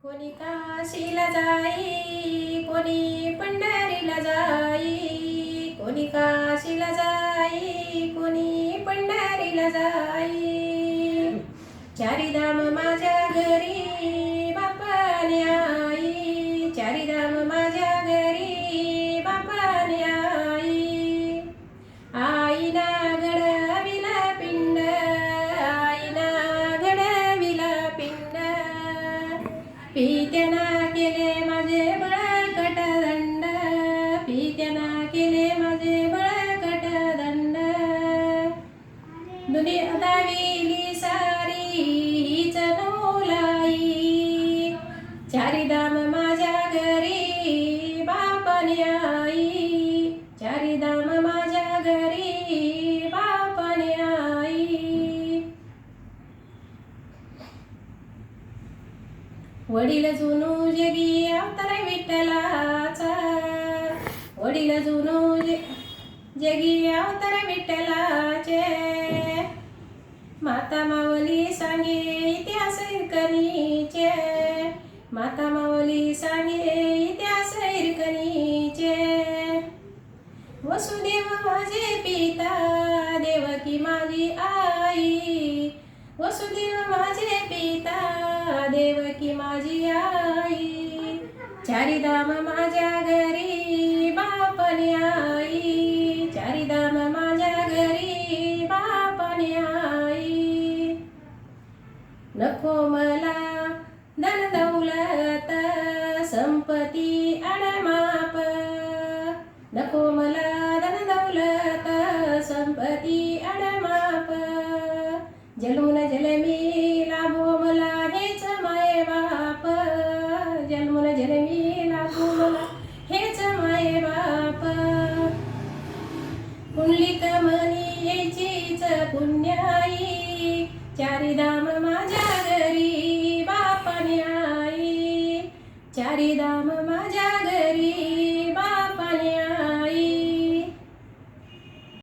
कोणी काशीला जाई, कोणी पंढरीला जाई, कोणी काशीला जाई, कोणी पंढरीला जाई. चारीधाम माझ्या घरी बापाने आई, चारीधाम माझ्या घरी बापाने आई. आईना घडविला पिंड, आईना घडविला पिंड, पित्याना केले माझे बळकट दंड, पित्याना केले माझे बळकट दंड. दुनिया दाविली सारी हीच नवलाई, चारीधाम माझ्या घरी बापाने आई, चारीधाम माझ्या घरी बापाने आई. वडील जुनू जगी अवतार विठ्ठलाचा, वडील जुनू जगी अवतार विठ्ठलाचे. माता मावली सांगे इतिहास हिरकणीचे, माता मावली सांगे इतिहास हिरकणीचे. वसुदेव माझे पिता, देवकी माझी आई, वसुदेव माझे पिता, देवकी माझी आई. चारीधाम माझ्या घरी बापाने आई, चारीधाम माझ्या घरी बापाने आई. नको मला धन दौलत संपत्ती अडमाप, नको मला धन दौलत संपत्ती अडमाप. जन्मून जन्मी लाभो मला हेच माये बाप, जन्मून जन्मी लाभो मला हेच माये बाप. कुंडलिक मनी यायचीच पुण्याई, चारीधाम माझ्या घरी बापाने आई, चारीधाम माझ्या घरी बापाने आई.